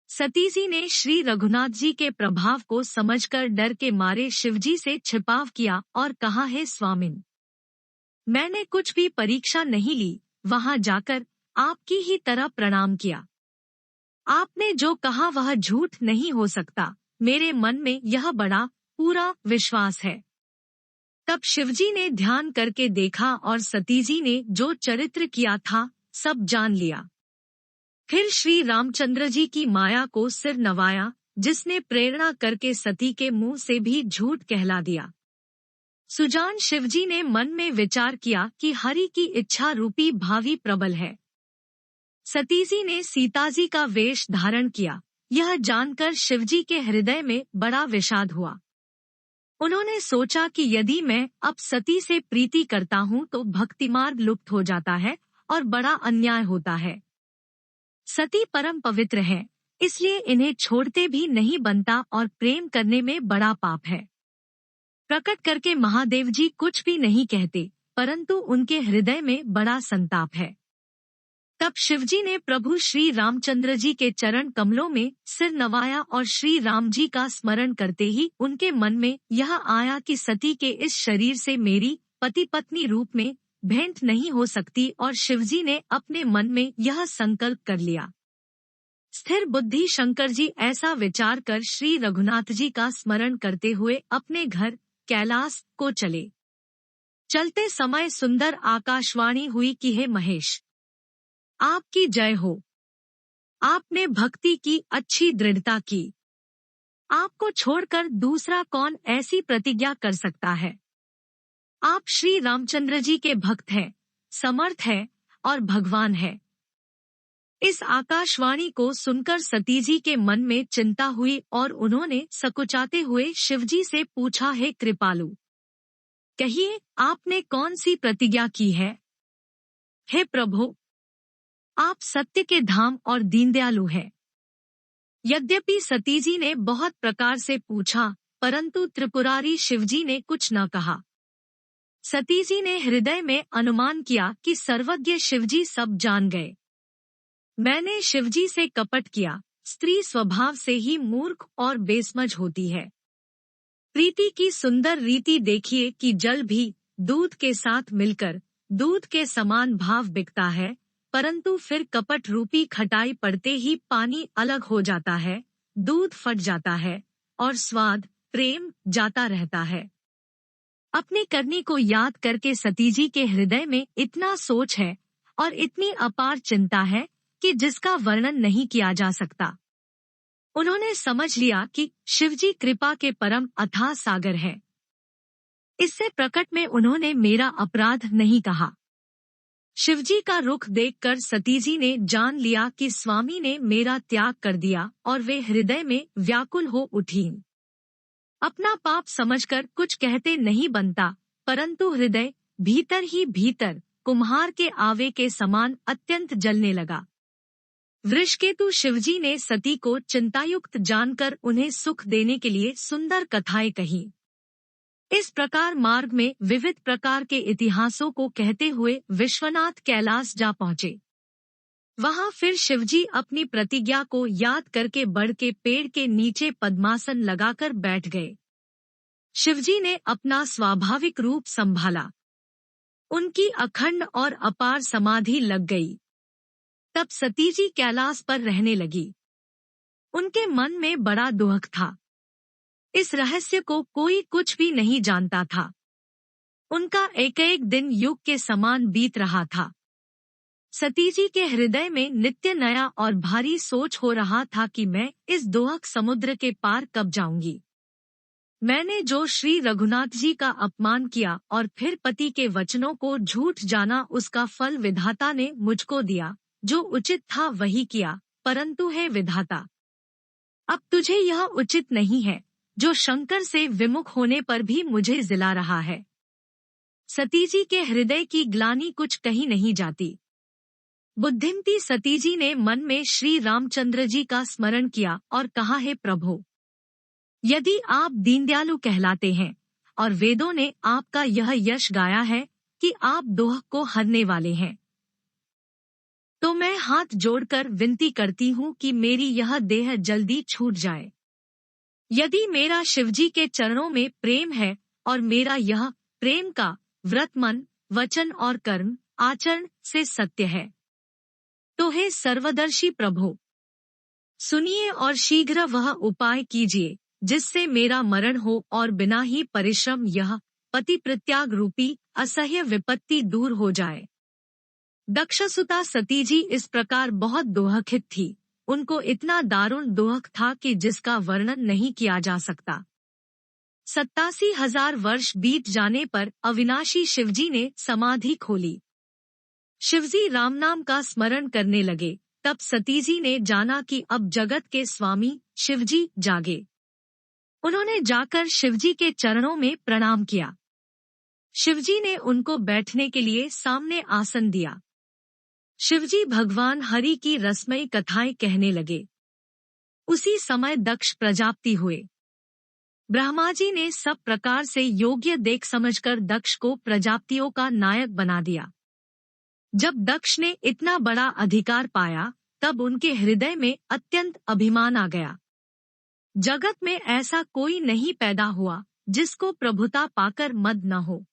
सती जी ने श्री रघुनाथ जी के प्रभाव को समझकर डर के मारे शिवजी से छिपाव किया और कहा, हे स्वामिन, मैंने कुछ भी परीक्षा नहीं ली, वहां जाकर आपकी ही तरह प्रणाम किया। आपने जो कहा वह झूठ नहीं हो सकता, मेरे मन में यह बड़ा पूरा विश्वास है। तब शिवजी ने ध्यान करके देखा और सती जी ने जो चरित्र किया था सब जान लिया। फिर श्री रामचंद्र जी की माया को सिर नवाया, जिसने प्रेरणा करके सती के मुंह से भी झूठ कहला दिया। सुजान शिवजी ने मन में विचार किया कि हरि की इच्छा रूपी भावी प्रबल है। सती जी ने सीता जी का वेश धारण किया। यह जानकर शिवजी के हृदय में बड़ा विषाद हुआ। उन्होंने सोचा कि यदि मैं अब सती से प्रीति करता हूँ तो भक्ति मार्ग लुप्त हो जाता है और बड़ा अन्याय होता है। सती परम पवित्र है, इसलिए इन्हें छोड़ते भी नहीं बनता और प्रेम करने में बड़ा पाप है। प्रकट करके महादेव जी कुछ भी नहीं कहते, परंतु उनके हृदय में बड़ा संताप है। तब शिवजी ने प्रभु श्री रामचंद्र जी के चरण कमलों में सिर नवाया और श्री राम जी का स्मरण करते ही उनके मन में यह आया कि सती के इस शरीर से मेरी पति पत्नी रूप में भेंट नहीं हो सकती, और शिवजी ने अपने मन में यह संकल्प कर लिया। स्थिर बुद्धि शंकर जी ऐसा विचार कर श्री रघुनाथ जी का स्मरण करते हुए अपने घर कैलाश को चले। चलते समय सुंदर आकाशवाणी हुई कि हे महेश, आपकी जय हो। आपने भक्ति की अच्छी दृढ़ता की। आपको छोड़कर दूसरा कौन ऐसी प्रतिज्ञा कर सकता है। आप श्री रामचंद्र जी के भक्त हैं, समर्थ हैं और भगवान हैं। इस आकाशवाणी को सुनकर सती जी के मन में चिंता हुई और उन्होंने सकुचाते हुए शिवजी से पूछा, हे कृपालु, कहिए आपने कौन सी प्रतिज्ञा की है। हे प्रभु, आप सत्य के धाम और दीनदयालु हैं। यद्यपि सती जी ने बहुत प्रकार से पूछा, परंतु त्रिपुरारी शिवजी ने कुछ न कहा। सती जी ने हृदय में अनुमान किया कि सर्वज्ञ शिवजी सब जान गए। मैंने शिवजी से कपट किया। स्त्री स्वभाव से ही मूर्ख और बेसमझ होती है। प्रीति की सुंदर रीति देखिए कि जल भी दूध के साथ मिलकर दूध के समान भाव बिकता है, परंतु फिर कपट रूपी खटाई पड़ते ही पानी अलग हो जाता है, दूध फट जाता है और स्वाद प्रेम जाता रहता है। अपनी करनी को याद करके सती जी के हृदय में इतना सोच है और इतनी अपार चिंता है कि जिसका वर्णन नहीं किया जा सकता। उन्होंने समझ लिया कि शिवजी कृपा के परम अथाह सागर है। इससे प्रकट में उन्होंने मेरा अपराध नहीं कहा। शिवजी का रुख देखकर सती जी ने जान लिया कि स्वामी ने मेरा त्याग कर दिया और वे हृदय में व्याकुल हो उठीं। अपना पाप समझकर कुछ कहते नहीं बनता, परंतु हृदय भीतर ही भीतर कुम्हार के आवे के समान अत्यंत जलने लगा। वृषकेतु शिवजी ने सती को चिंतायुक्त जानकर उन्हें सुख देने के लिए सुंदर कथाएं कही। इस प्रकार मार्ग में विविध प्रकार के इतिहासों को कहते हुए विश्वनाथ कैलाश जा पहुँचे। वहां फिर शिवजी अपनी प्रतिज्ञा को याद करके बढ़ के पेड़ के नीचे पद्मासन लगाकर बैठ गए। शिवजी ने अपना स्वाभाविक रूप संभाला। उनकी अखंड और अपार समाधि लग गई। तब सती जी कैलाश पर रहने लगी। उनके मन में बड़ा दुख था। इस रहस्य को कोई कुछ भी नहीं जानता था। उनका एक एक दिन युग के समान बीत रहा था। सती जी के हृदय में नित्य नया और भारी सोच हो रहा था कि मैं इस दोहक समुद्र के पार कब जाऊंगी। मैंने जो श्री रघुनाथ जी का अपमान किया और फिर पति के वचनों को झूठ जाना, उसका फल विधाता ने मुझको दिया। जो उचित था वही किया, परंतु हे विधाता, अब तुझे यह उचित नहीं है जो शंकर से विमुख होने पर भी मुझे जिला रहा है। सती जी के हृदय की ग्लानि कुछ कहीं नहीं जाती। बुद्धिमती सती जी ने मन में श्री रामचंद्र जी का स्मरण किया और कहा, हे प्रभु, यदि आप दीनदयालु कहलाते हैं और वेदों ने आपका यह यश गाया है कि आप दोह को हरने वाले हैं, तो मैं हाथ जोड़कर विनती करती हूँ कि मेरी यह देह जल्दी छूट जाए। यदि मेरा शिवजी के चरणों में प्रेम है और मेरा यह प्रेम का व्रत मन, वचन और कर्म आचरण से सत्य है, तो हे सर्वदर्शी प्रभु, सुनिए और शीघ्र वह उपाय कीजिए जिससे मेरा मरण हो और बिना ही परिश्रम यह पति प्रत्याग रूपी असह्य विपत्ति दूर हो जाए। दक्षसुता सती जी इस प्रकार बहुत दुखित थी। उनको इतना दारुण दुख था कि जिसका वर्णन नहीं किया जा सकता। 87,000 वर्ष बीत जाने पर अविनाशी शिवजी ने समाधि खोली। शिवजी राम नाम का स्मरण करने लगे। तब सती जी ने जाना कि अब जगत के स्वामी शिवजी जागे। उन्होंने जाकर शिवजी के चरणों में प्रणाम किया। शिवजी ने उनको बैठने के लिए सामने आसन दिया। शिवजी भगवान हरि की रसमयी कथाएं कहने लगे। उसी समय दक्ष प्रजापति हुए। ब्रह्मा जी ने सब प्रकार से योग्य देख समझकर दक्ष को प्रजापतियों का नायक बना दिया। जब दक्ष ने इतना बड़ा अधिकार पाया, तब उनके हृदय में अत्यंत अभिमान आ गया। जगत में ऐसा कोई नहीं पैदा हुआ जिसको प्रभुता पाकर मद न हो।